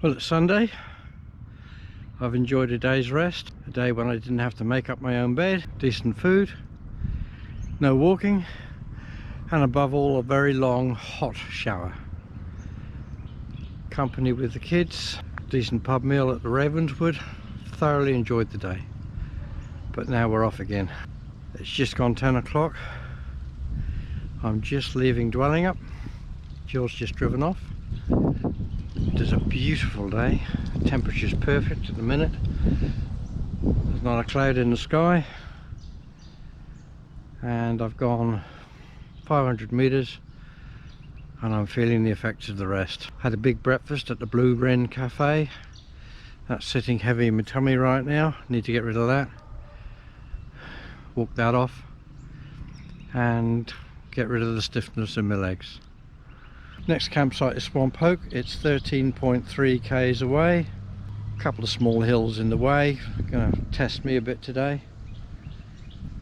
Well, it's Sunday. I've enjoyed a day's rest, a day when I didn't have to make up my own bed, decent food, no walking, and above all a very long hot shower. Company with the kids, decent pub meal at the Ravenswood. Thoroughly enjoyed the day. But now we're off again. It's just gone 10 o'clock. I'm just leaving Dwellingup. Jill's just driven off. It is a beautiful day. The temperature's perfect at the minute. There's not a cloud in the sky. And I've gone 500 meters and I'm feeling the effects of the rest. Had a big breakfast at the Blue Wren Cafe. That's sitting heavy in my tummy right now. Need to get rid of that. Walk that off and get rid of the stiffness in my legs. Next campsite is Swamp Oak. It's 13.3 k's away. A couple of small hills in the way. Gonna test me a bit today,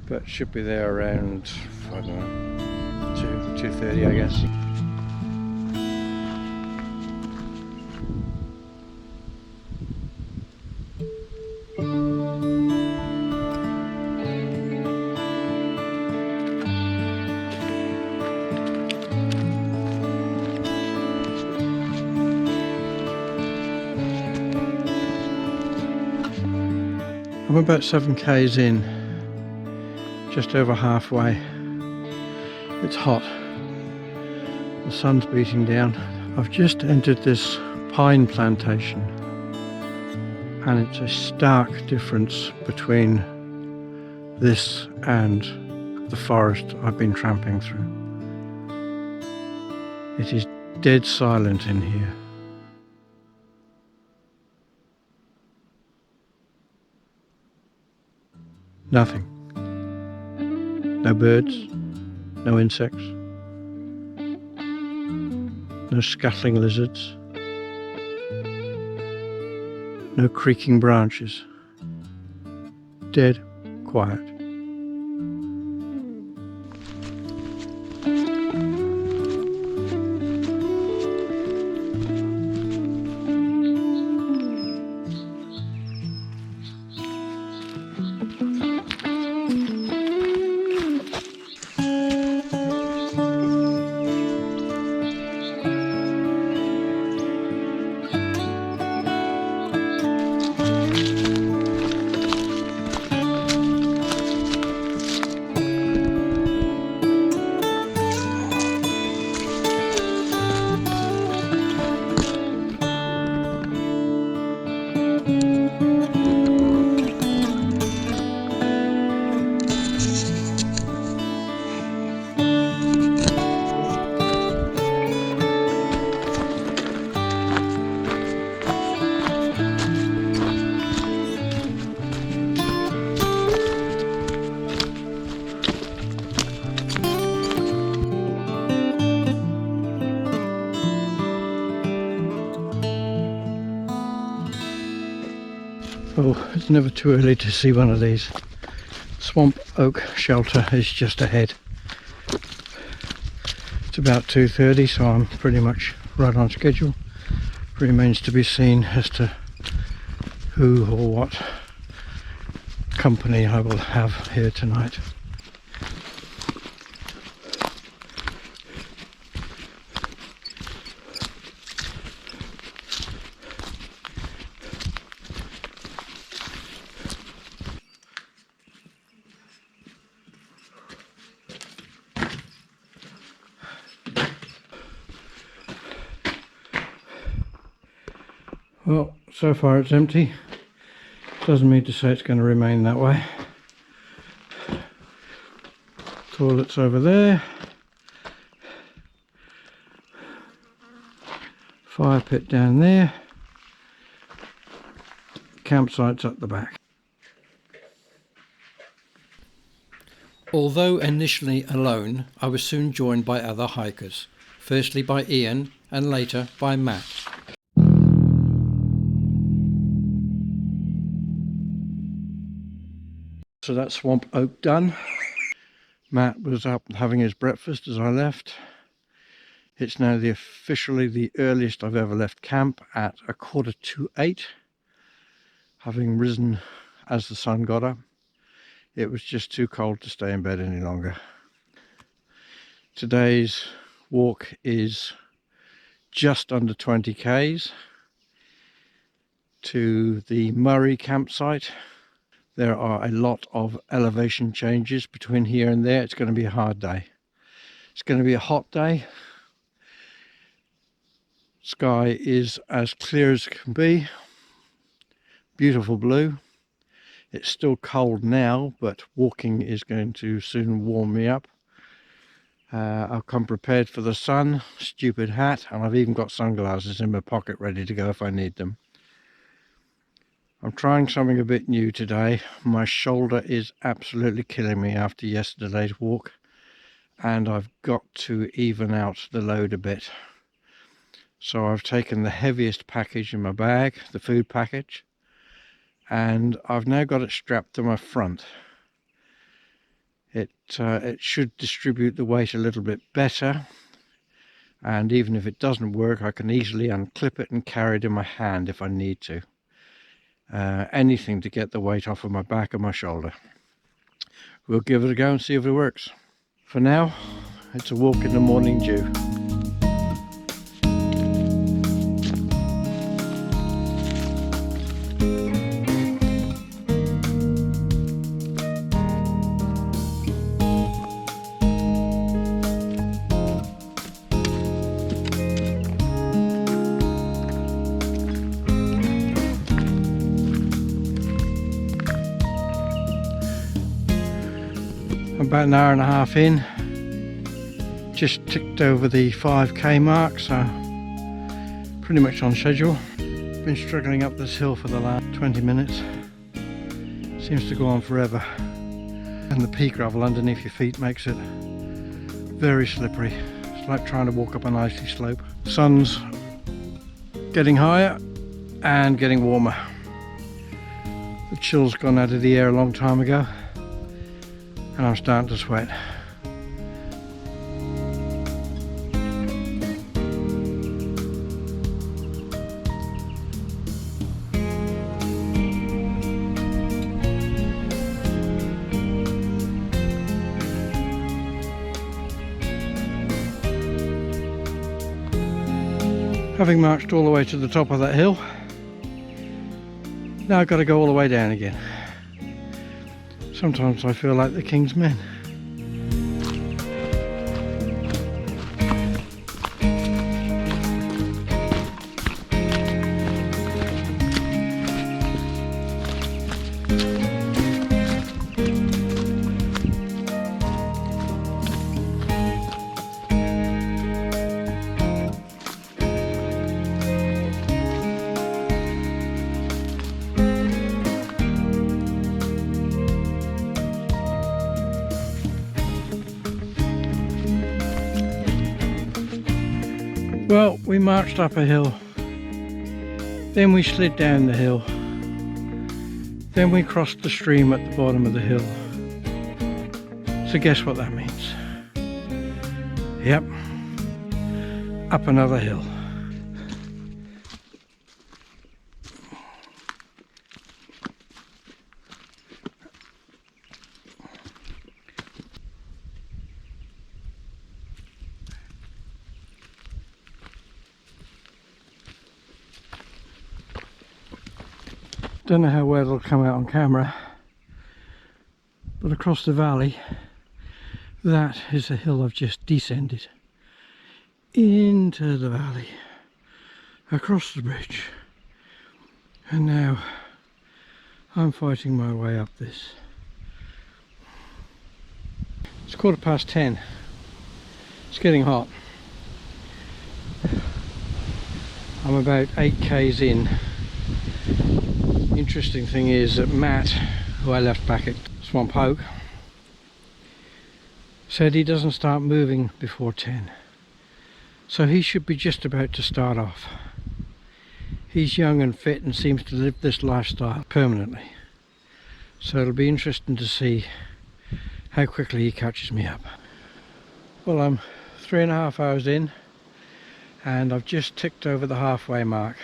but should be there around, I don't know, 2:30 I guess. I'm about 7 k's in, just over halfway. It's hot, the sun's beating down. I've just entered this pine plantation and it's a stark difference between this and the forest I've been tramping through. It is dead silent in here. Nothing. No birds, no insects, no scuttling lizards, no creaking branches. Dead quiet. Oh, it's never too early to see one of these. Swamp Oak shelter is just ahead. It's about 2:30, so I'm pretty much right on schedule. Remains to be seen as to who or what company I will have here tonight. Well, so far it's empty. Doesn't mean to say it's going to remain that way. Toilets over there. Fire pit down there. Campsites at the back. Although initially alone, I was soon joined by other hikers. Firstly by Ian and later by Matt. So that's Swamp Oak done. Matt was up having his breakfast as I left. It's now officially the earliest I've ever left camp at 7:45, having risen as the sun got up. It was just too cold to stay in bed any longer. Today's walk is just under 20 k's to the Murray campsite. There are a lot of elevation changes between here and there. It's going to be a hard day. It's going to be a hot day. Sky is as clear as it can be. Beautiful blue. It's still cold now, but walking is going to soon warm me up. I've come prepared for the sun, stupid hat, and I've even got sunglasses in my pocket ready to go if I need them. I'm trying something a bit new today. My shoulder is absolutely killing me after yesterday's walk, and I've got to even out the load a bit. So I've taken the heaviest package in my bag, the food package, and I've now got it strapped to my front. It should distribute the weight a little bit better, and even if it doesn't work, I can easily unclip it and carry it in my hand if I need to. Anything to get the weight off of my back and my shoulder. We'll give it a go and see if it works. For now, it's a walk in the morning dew. About an hour and a half in, just ticked over the 5k mark, so pretty much on schedule. Been struggling up this hill for the last 20 minutes. Seems to go on forever, and the pea gravel underneath your feet makes it very slippery. It's like trying to walk up an icy slope. The sun's getting higher and getting warmer. The chill's gone out of the air a long time ago, and I'm starting to sweat. Having marched all the way to the top of that hill, now I've got to go all the way down again. Sometimes I feel like the King's Men. Well, we marched up a hill, then we slid down the hill, then we crossed the stream at the bottom of the hill. So guess what that means? Yep, up another hill. Don't know how well it'll come out on camera, but across the valley, that is the hill I've just descended into the valley, across the bridge, and now I'm fighting my way up this. It's 10:15. It's getting hot. I'm about 8k's in. Interesting thing is that Matt, who I left back at Swamp Hoke, said he doesn't start moving before 10, so he should be just about to start off. He's young and fit and seems to live this lifestyle permanently, so it'll be interesting to see how quickly he catches me up. Well, I'm 3.5 hours in, and I've just ticked over the halfway mark.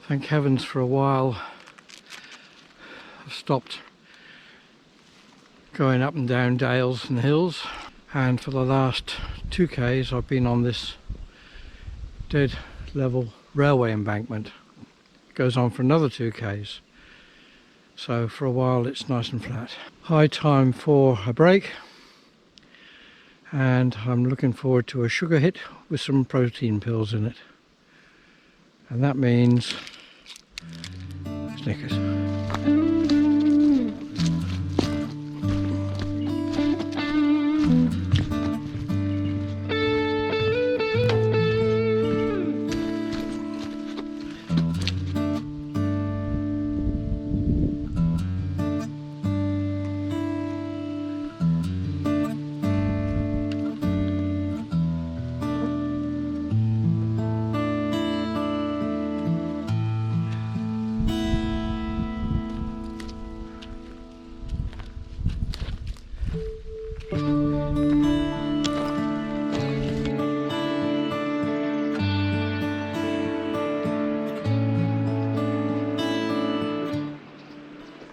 Thank heavens, for a while I've stopped going up and down dales and hills, and for the last 2k's I've been on this dead level railway embankment. It goes on for another 2k's, so for a while it's nice and flat. High time for a break, and I'm looking forward to a sugar hit with some protein pills in it, and that means Snickers.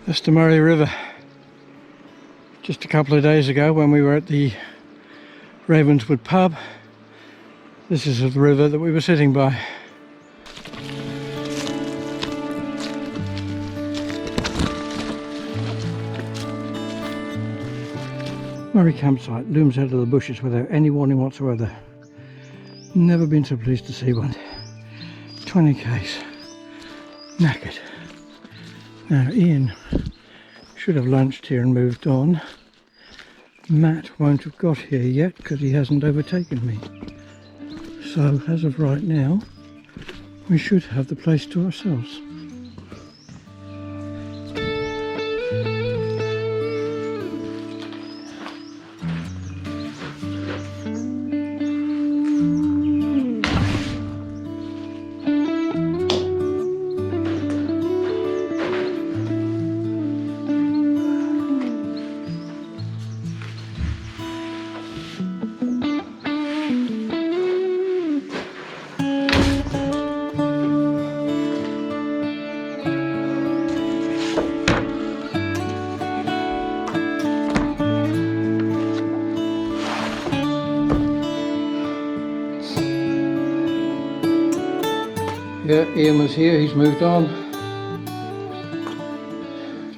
That's the Murray River. Just a couple of days ago when we were at the Ravenswood pub, this is the river that we were sitting by. Murray campsite looms out of the bushes without any warning whatsoever. Never been so pleased to see one. 20k's. Knackered. Now Ian should have lunched here and moved on. Matt won't have got here yet because he hasn't overtaken me. So as of right now, we should have the place to ourselves. Yeah, Ian was here, he's moved on.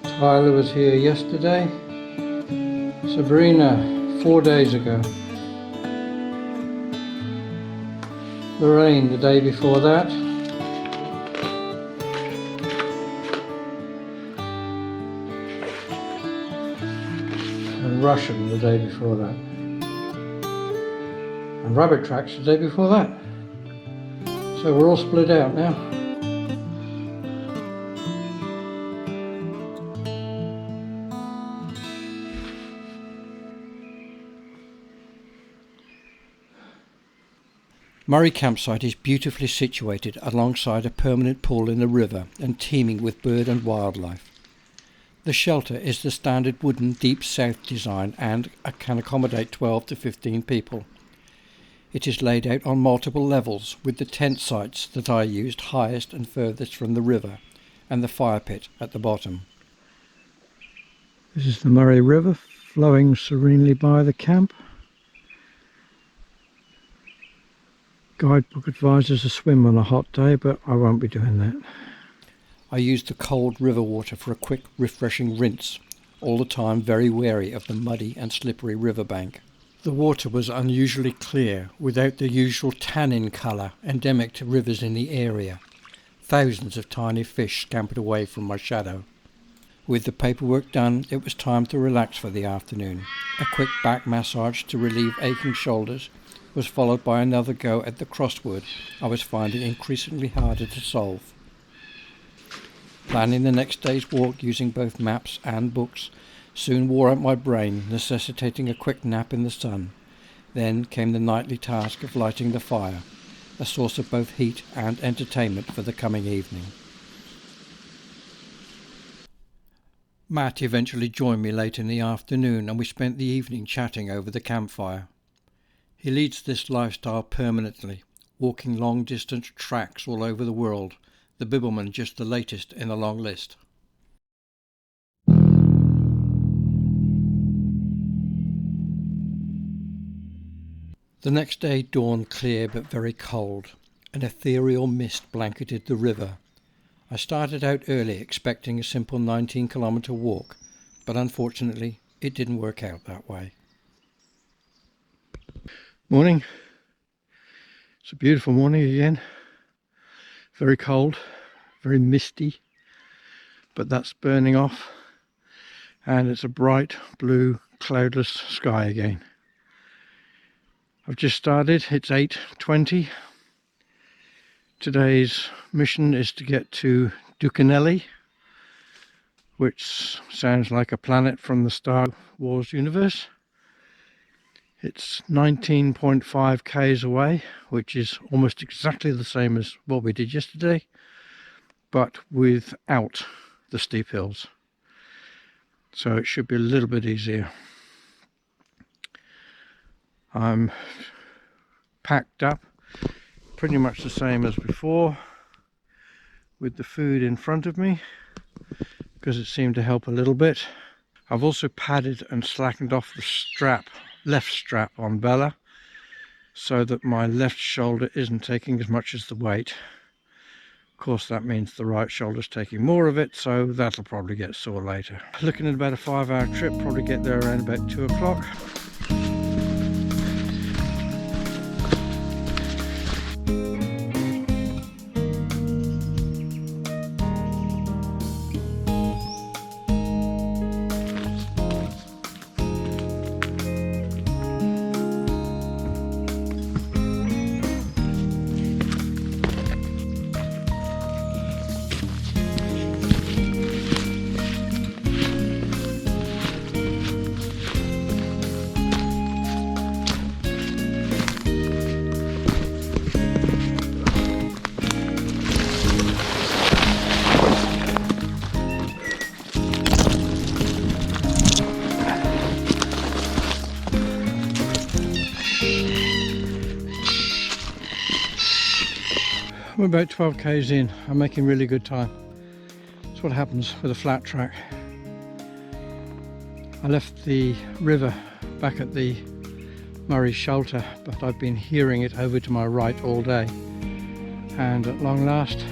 Tyler was here yesterday. Sabrina, 4 days ago. Lorraine, the day before that. And Russian, the day before that. And Rabbit Tracks, the day before that. So we're all split out now. Murray campsite is beautifully situated alongside a permanent pool in the river and teeming with bird and wildlife. The shelter is the standard wooden deep south design and can accommodate 12 to 15 people. It is laid out on multiple levels, with the tent sites that I used highest and furthest from the river, and the fire pit at the bottom. This is the Murray River, flowing serenely by the camp. Guidebook advises a swim on a hot day, but I won't be doing that. I used the cold river water for a quick, refreshing rinse, all the time very wary of the muddy and slippery riverbank. The water was unusually clear, without the usual tannin colour endemic to rivers in the area. Thousands of tiny fish scampered away from my shadow. With the paperwork done, it was time to relax for the afternoon. A quick back massage to relieve aching shoulders was followed by another go at the crossword I was finding increasingly harder to solve. Planning the next day's walk using both maps and books soon wore out my brain, necessitating a quick nap in the sun. Then came the nightly task of lighting the fire, a source of both heat and entertainment for the coming evening. Matt eventually joined me late in the afternoon, and we spent the evening chatting over the campfire. He leads this lifestyle permanently, walking long-distance tracks all over the world, the Bibbulmun just the latest in a long list. The next day dawned clear but very cold. An ethereal mist blanketed the river. I started out early expecting a simple 19-kilometre walk, but unfortunately it didn't work out that way. Morning. It's a beautiful morning again. Very cold, very misty, but that's burning off, and it's a bright blue cloudless sky again. I've just started. It's 8:20. Today's mission is to get to Dukanelli, which sounds like a planet from the Star Wars universe. It's 19.5 k's away, which is almost exactly the same as what we did yesterday, but without the steep hills. So it should be a little bit easier. I'm packed up pretty much the same as before, with the food in front of me, because it seemed to help a little bit. I've also padded and slackened off the left strap on Bella, so that my left shoulder isn't taking as much as the weight. Of course, that means the right shoulder's taking more of it, so that'll probably get sore later. Looking at about a 5-hour trip, probably get there around about 2 o'clock. I'm about 12 k's in. I'm making really good time. That's what happens with a flat track. I left the river back at the Murray shelter, but I've been hearing it over to my right all day. And at long last,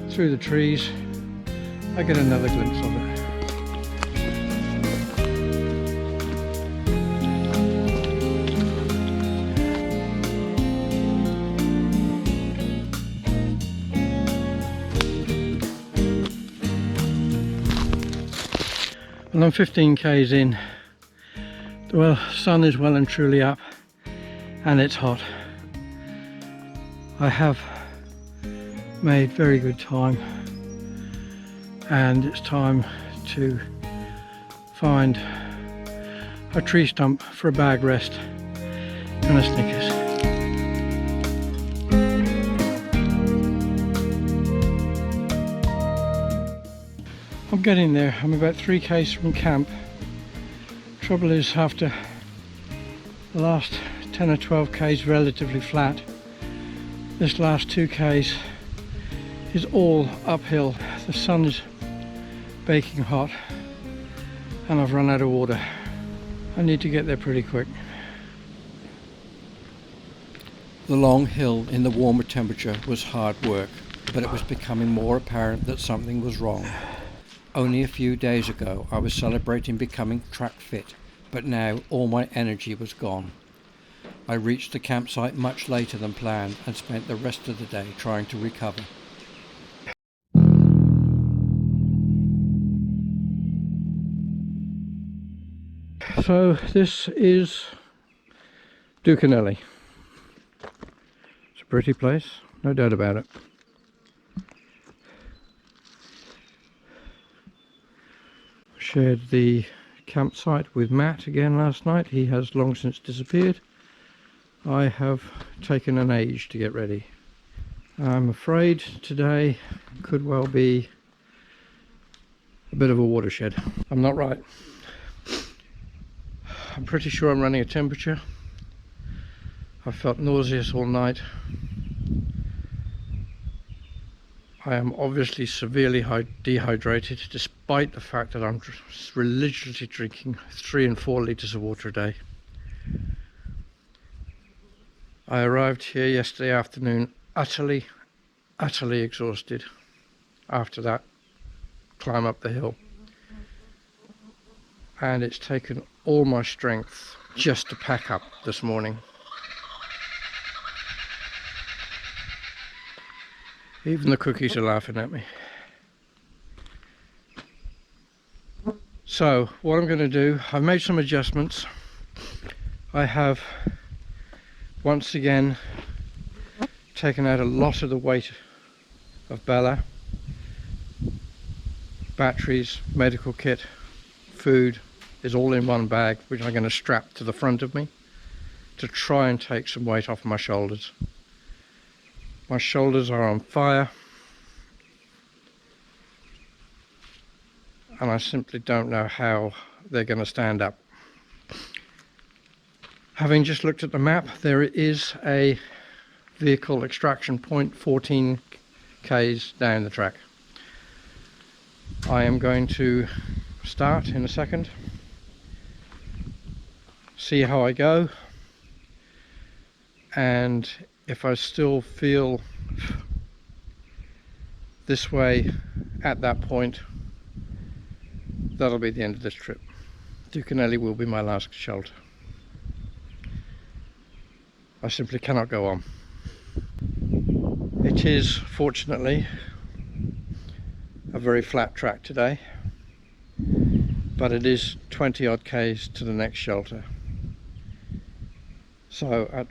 through the trees, I get another glimpse of it. Well, I'm 15 k's in. The sun is well and truly up, and it's hot. I have made very good time, and it's time to find a tree stump for a bag rest and a Snickers. I'm getting there. I'm about 3 k's from camp. Trouble is, after the last 10 or 12 k's relatively flat, this last 2 k's is all uphill. The sun is baking hot and I've run out of water. I need to get there pretty quick. The long hill in the warmer temperature was hard work, but it was becoming more apparent that something was wrong. Only a few days ago I was celebrating becoming track fit, but now all my energy was gone. I reached the campsite much later than planned and spent the rest of the day trying to recover. So this is Dukanelli. It's a pretty place, no doubt about it. Shared the campsite with Matt again last night. He has long since disappeared. I have taken an age to get ready. I'm afraid today could well be a bit of a watershed. I'm not right. I'm pretty sure I'm running a temperature I felt nauseous all night. I am obviously severely dehydrated, despite the fact that I'm religiously drinking 3 and 4 litres of water a day. I arrived here yesterday afternoon utterly exhausted after that climb up the hill. And it's taken all my strength just to pack up this morning. Even the cookies are laughing at me. So what I'm going to do, I've made some adjustments. I have once again taken out a lot of the weight of Bella. Batteries, medical kit, food is all in one bag, which I'm going to strap to the front of me to try and take some weight off my shoulders. My shoulders are on fire and I simply don't know how they're going to stand up. Having just looked at the map, there is a vehicle extraction point 14 k's down the track. I am going to start in a second, see how I go, and if I still feel this way at that point, that'll be the end of this trip. Dukanelli will be my last shelter. I simply cannot go on. It is fortunately a very flat track today, but it is 20 odd k's to the next shelter. So at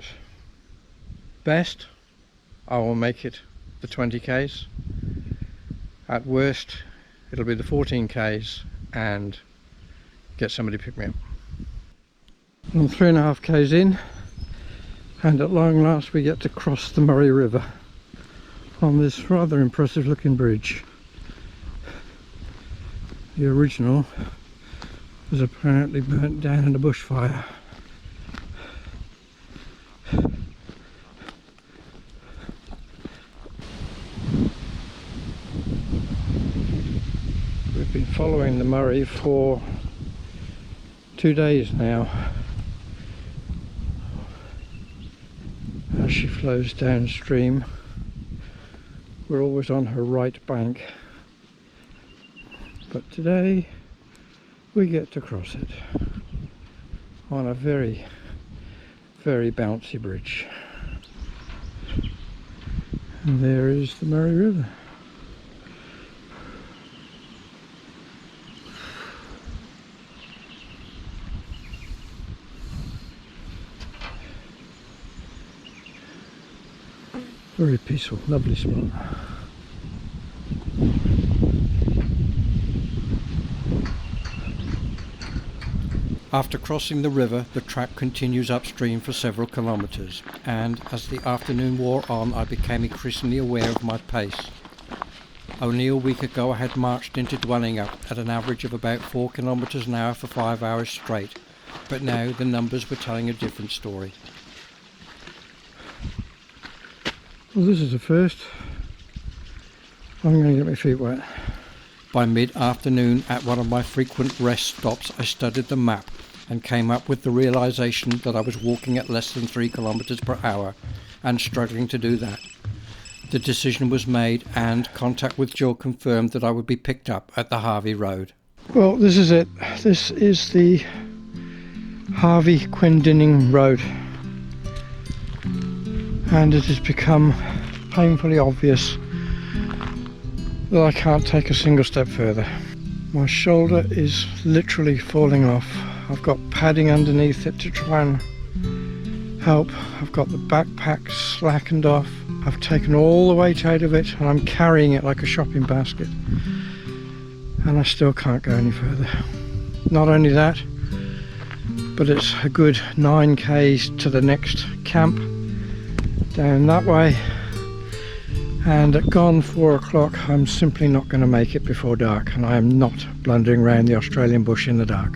best I will make it the 20 k's. At worst it'll be the 14 k's and get somebody to pick me up. I'm 3.5 k's in, and at long last we get to cross the Murray River on this rather impressive looking bridge. The original was apparently burnt down in a bushfire. We've been following the Murray for 2 days now as she flows downstream. We're always on her right bank, but today we get to cross it on a very bouncy bridge. And there is the Murray River. Very peaceful, lovely spot. After crossing the river, the track continues upstream for several kilometres, and as the afternoon wore on, I became increasingly aware of my pace. Only a week ago I had marched into Dukanelli at an average of about 4 kilometres an hour for 5 hours straight, but now the numbers were telling a different story. Well, this is the first. I'm going to get my feet wet. By mid-afternoon, at one of my frequent rest stops, I studied the map and came up with the realisation that I was walking at less than 3 kilometres per hour and struggling to do that. The decision was made and contact with Jill confirmed that I would be picked up at the Harvey Road. Well, this is it. This is the Harvey Quindinning Road. And it has become painfully obvious that I can't take a single step further. My shoulder is literally falling off. I've got padding underneath it to try and help. I've got the backpack slackened off. I've taken all the weight out of it and I'm carrying it like a shopping basket. And I still can't go any further. Not only that, but it's a good 9 k's to the next camp down that way, and at gone 4 o'clock I'm simply not going to make it before dark, and I am not blundering around the Australian bush in the dark.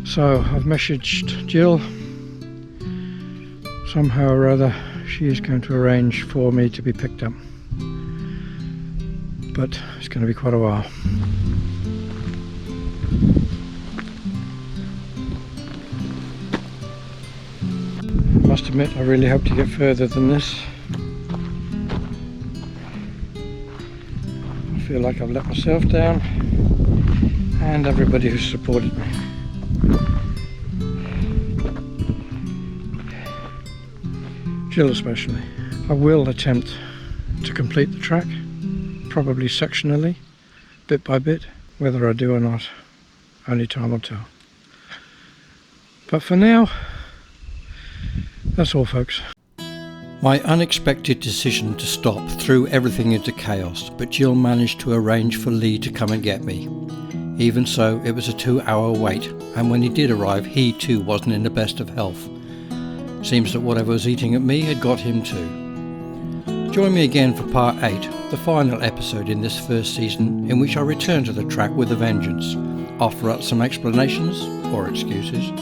So I've messaged Jill Somehow or other she is going to arrange for me to be picked up, but it's going to be quite a while. I must admit, I really hope to get further than this. I feel like I've let myself down and everybody who's supported me. Jill especially. I will attempt to complete the track, probably sectionally, bit by bit. Whether I do or not, only time will tell. But for now, that's all, folks. My unexpected decision to stop threw everything into chaos, but Jill managed to arrange for Lee to come and get me. Even so, it was a 2-hour wait, and when he did arrive, he too wasn't in the best of health. Seems that whatever was eating at me had got him too. Join me again for part 8, the final episode in this first season, in which I return to the track with a vengeance, offer up some explanations, or excuses,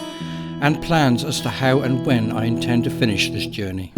and plans as to how and when I intend to finish this journey.